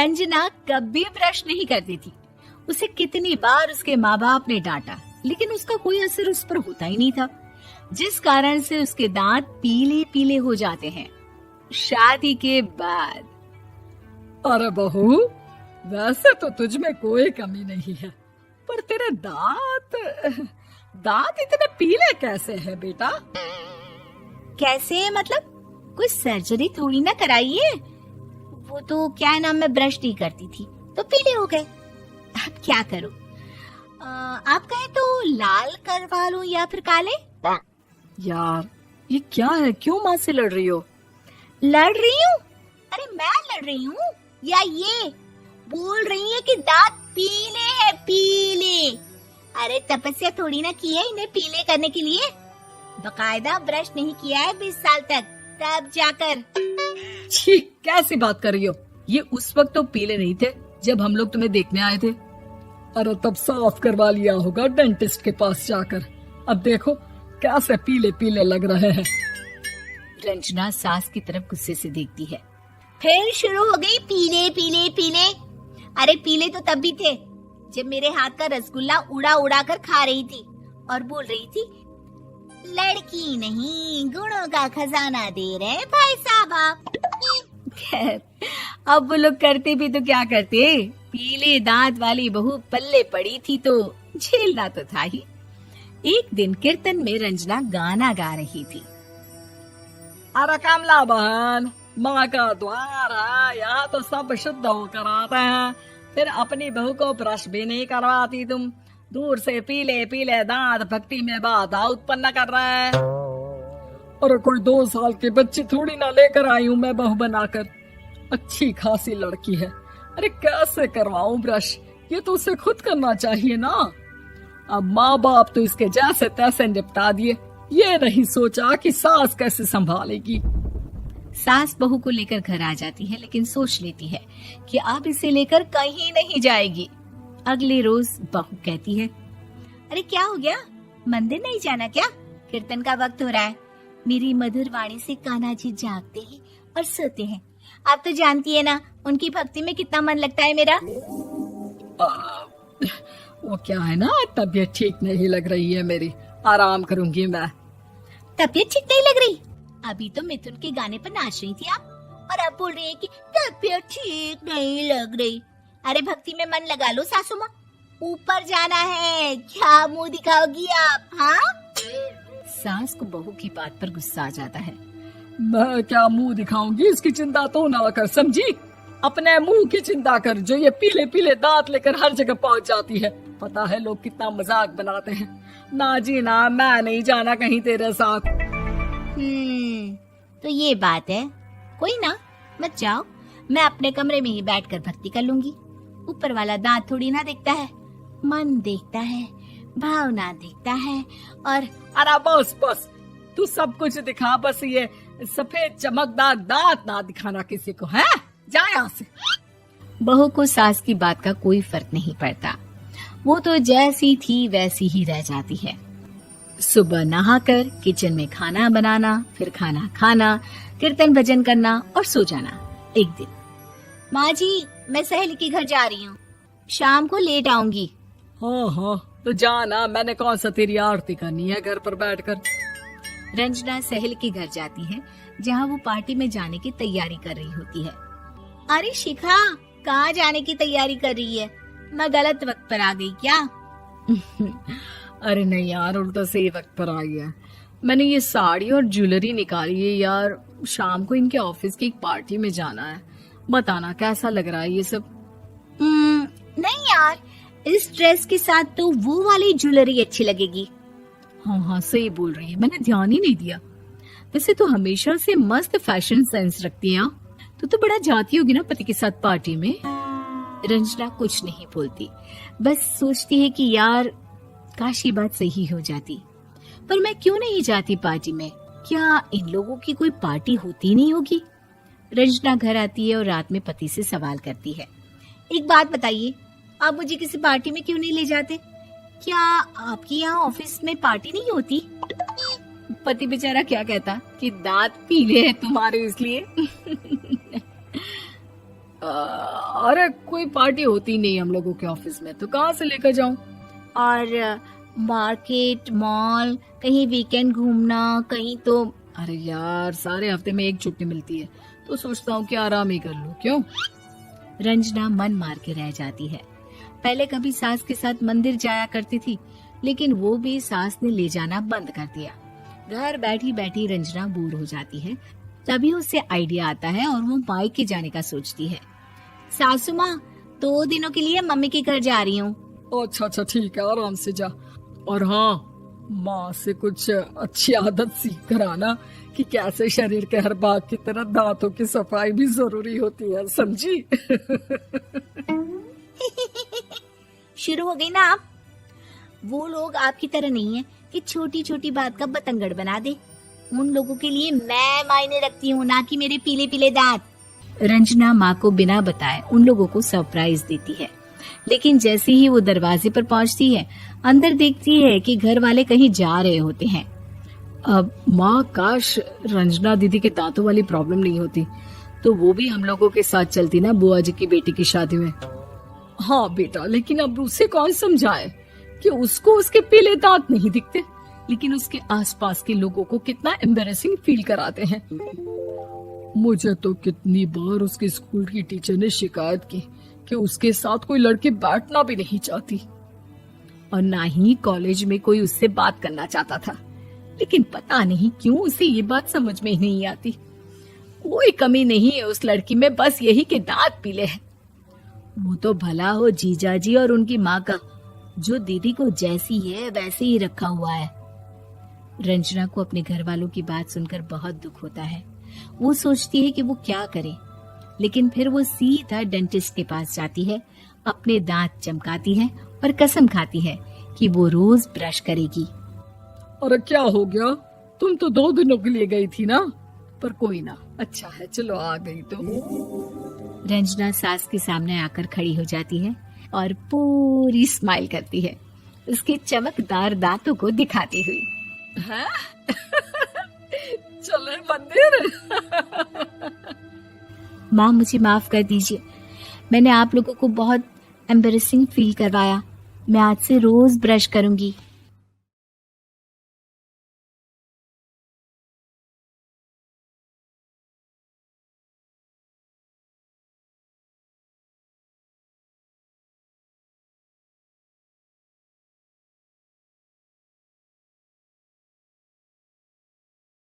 रंजना कभी ब्रश नहीं करती थी। उसे कितनी बार उसके माँ बाप ने डांटा, लेकिन उसका कोई असर उस पर होता ही नहीं था, जिस कारण से उसके दांत पीले पीले हो जाते हैं। शादी के बाद अरे बहू, वैसे तो तुझ में कोई कमी नहीं है, पर तेरे दांत इतने पीले कैसे हैं बेटा? कैसे मतलब? कोई सर्जरी थोड़ी ना कराई है। वो तो क्या है ना, मैं ब्रश नहीं करती थी तो पीले हो गए। अब क्या करूं? आप कहें तो लाल करवा लूं या फिर काले? यार ये क्या है, क्यों माँ से लड़ रही हो? लड़ रही हूँ? अरे मैं लड़ रही हूँ या ये बोल रही है कि दांत पीले हैं, पीले। अरे तपस्या थोड़ी ना की है इन्हें पीले करने के लिए। बकायदा ब्रश नहीं किया है 20 साल तक, तब जाकर। छी, कैसी बात कर रही हो? ये उस वक्त तो पीले नहीं थे जब हम लोग तुम्हें देखने आए थे। अरे तब साफ करवा लिया होगा डेंटिस्ट के पास जाकर। अब देखो कैसे पीले पीले लग रहे हैं। रंजना सास की तरफ गुस्से से देखती है। फिर शुरू हो गई पीले पीले पीले। अरे पीले तो तब भी थे जब मेरे हाथ का रसगुल्ला उड़ा उड़ा कर खा रही थी और बोल रही थी, लड़की नहीं गुणों का खजाना दे रहे भाई साहब आप। खैर, अब वो लोग करते भी तो क्या करते, पीले दांत वाली बहू पल्ले पड़ी थी तो झेलना तो था ही। एक दिन कीर्तन में रंजना गाना गा रही थी। अरे कमला बहन, माँ का द्वार है, यहाँ तो सब शुद्ध होकर आते हैं, फिर अपनी बहू को ब्रश भी नहीं करवाती तुम। दूर से पीले पीले दांत भक्ति में बाधा उत्पन्न कर रहे हैं। अरे कोई 2 साल की बच्ची थोड़ी ना लेकर आई हूँ मैं बहू बनाकर। अच्छी खासी लड़की है, अरे कैसे करवाऊं ब्रश? ये तो उसे खुद करना चाहिए ना। अब माँ बाप तो इसके जैसे तैसे निपटा दिए, ये नहीं सोचा कि सास कैसे संभालेगी। सास बहू को लेकर घर आ जाती है, लेकिन सोच लेती है कि अब इसे लेकर कहीं नहीं जाएगी। अगले रोज बहू कहती है, अरे क्या हो गया, मंदिर नहीं जाना क्या? कीर्तन का वक्त हो रहा है। मेरी मधुर वाणी से कान्हा जी जागते हैं और सोते हैं। आप तो जानती है ना उनकी भक्ति में कितना मन लगता है मेरा। वो क्या है ना, तबीयत ठीक नहीं लग रही है मेरी, आराम करूंगी मैं। तबीयत ठीक नहीं लग रही? अभी तो मिथुन के गाने पर नाच रही थी आप, और अब बोल रही है कि तबीयत ठीक नहीं लग रही। अरे भक्ति में मन लगा लो सासू माँ, ऊपर जाना है, क्या मुंह दिखाओगी आप? हाँ? सास को बहू की बात पर गुस्सा आ जाता है। मैं क्या मुंह दिखाऊंगी, इसकी चिंता तो ना कर, समझी? अपने मुंह की चिंता कर, जो ये पीले पीले दांत लेकर हर जगह पहुंच जाती है। पता है लोग कितना मजाक बनाते हैं। ना जी ना, मैं नहीं जाना कहीं तेरे साथ। तो ये बात है, कोई ना, मत जाओ, मैं अपने कमरे में ही बैठकर भक्ति कर लूंगी। ऊपर वाला दांत थोड़ी ना देखता है, मन देखता है, भावना देखता है। और अरे बस बस, तू सब कुछ दिखा, बस ये सफेद चमकदार दांत ना दिखाना किसी को, है? जा यहाँ से। बहू को सास की बात का कोई फर्क नहीं पड़ता, वो तो जैसी थी वैसी ही रह जाती है। सुबह नहाकर किचन में खाना बनाना, फिर खाना खाना, कीर्तन भजन करना और सो जाना। एक दिन, माँ जी मैं सहेली के घर जा रही हूँ, शाम को लेट आऊंगी। हाँ हाँ तो जाना, मैंने कौन सा तेरी आरती करनी है घर पर बैठकर। रंजना सहेली के घर जाती है, जहाँ वो पार्टी में जाने की तैयारी कर रही होती है। अरे शिखा, कहाँ जाने की तैयारी कर रही है? मैं गलत वक्त पर आ गई क्या? अरे नहीं यार, उल्टा सही वक्त पर आई है। मैंने ये साड़ी और ज्वेलरी निकाली है यार, शाम को इनके ऑफिस की एक पार्टी में जाना है। बताना कैसा लग रहा है ये सब? नहीं यार, इस ड्रेस के साथ तो वो वाली ज्वेलरी अच्छी लगेगी। हाँ हाँ सही बोल रही है, मैंने ध्यान ही नहीं दिया। वैसे तो हमेशा से मस्त फैशन सेंस रखती है। तो बड़ा जाती होगी ना पति के साथ पार्टी में। रंजना कुछ नहीं बोलती, बस सोचती है कि यार काश ये बात सही हो जाती, पर मैं क्यों नहीं जाती पार्टी में? क्या इन लोगों की कोई पार्टी होती नहीं होगी? रंजना घर आती है और रात में पति से सवाल करती है, एक बात बताइए, आप मुझे किसी पार्टी में क्यों नहीं ले जाते? क्या आपकी यहाँ ऑफिस में पार्टी नहीं होती? पति बेचारा क्या कहता कि दांत पीले हैं तुम्हारे इसलिए। अरे कोई पार्टी होती नहीं हम लोगों के ऑफिस में, तो कहाँ से लेकर जाऊं? और मार्केट, मॉल, कहीं वीकेंड घूमना, कहीं तो। अरे यार, सारे हफ्ते में एक छुट्टी मिलती है, तो सोचता हूँ कि आराम ही कर लूं। क्यों? रंजना मन मार के रह जाती है। पहले कभी सास के साथ मंदिर जाया करती थी, लेकिन वो भी सास ने ले जाना बंद कर दिया। घर बैठी बैठी रंजना बोर हो जाती है। तभी उसे आइडिया आता है और वो मायके जाने का सोचती है। सासू माँ, 2 दिनों के लिए मम्मी के घर जा रही हूँ। अच्छा अच्छा, ठीक है, आराम से जा। और हाँ, माँ से कुछ अच्छी आदत सीख कर आना कि कैसे शरीर के हर भाग की तरह दांतों की सफाई भी जरूरी होती है, समझी? शुरू हो गई ना आप? वो लोग आपकी तरह नहीं है कि छोटी छोटी बात का बतंगड़ बना दे। उन लोगों के लिए मैं मायने रखती हूँ, ना कि मेरे पीले पीले दांत। रंजना माँ को बिना बताए उन लोगों को सरप्राइज देती है, लेकिन जैसे ही वो दरवाजे पर पहुंचती है, अंदर देखती है कि घर वाले कहीं जा रहे होते हैं। अब माँ, काश रंजना दीदी के दांतों वाली प्रॉब्लम नहीं होती, तो वो भी हम लोगों के साथ चलती ना बुआ जी की बेटी की शादी में। हाँ बेटा, लेकिन अब उसे कौन समझाए कि उसको उसके पीले दांत नहीं दिखते, लेकिन उसके आसपास के लोगों को कितना एम्बैरेसिंग फील कराते हैं। मुझे तो कितनी बार उसके स्कूल की टीचर ने शिकायत की कि उसके साथ कोई लड़की बैठना भी नहीं चाहती, और ना ही कॉलेज में कोई उससे बात करना चाहता था। लेकिन पता नहीं क्यों उसे ये बात समझ में ही नहीं आती। कोई कमी नहीं है उस लड़की में, बस यही कि दांत पीले हैं। वो तो भला हो जीजा जी और उनकी माँ का, जो दीदी को जैसी है वैसे ही रखा हुआ है। रंजना को अपने घर वालों की बात सुनकर बहुत दुख होता है। वो सोचती है कि वो क्या करे, लेकिन फिर वो सीधा डेंटिस्ट के पास जाती है, अपने दांत चमकाती है और कसम खाती है कि वो रोज ब्रश करेगी। अरे क्या हो गया? तुम तो 2 दिनों के लिए गई थी ना? पर कोई ना, अच्छा है, चलो आ गई तो। रंजना सास के सामने आकर खड़ी हो जाती है और पूरी स्माइल करती है, उसके चमकदार दांतों को दिखाती हुई। हैं? चले मंदिर? माँ, मुझे माफ कर दीजिए, मैंने आप लोगों को बहुत एम्बैरेसिंग फील करवाया। मैं आज से रोज ब्रश करूंगी।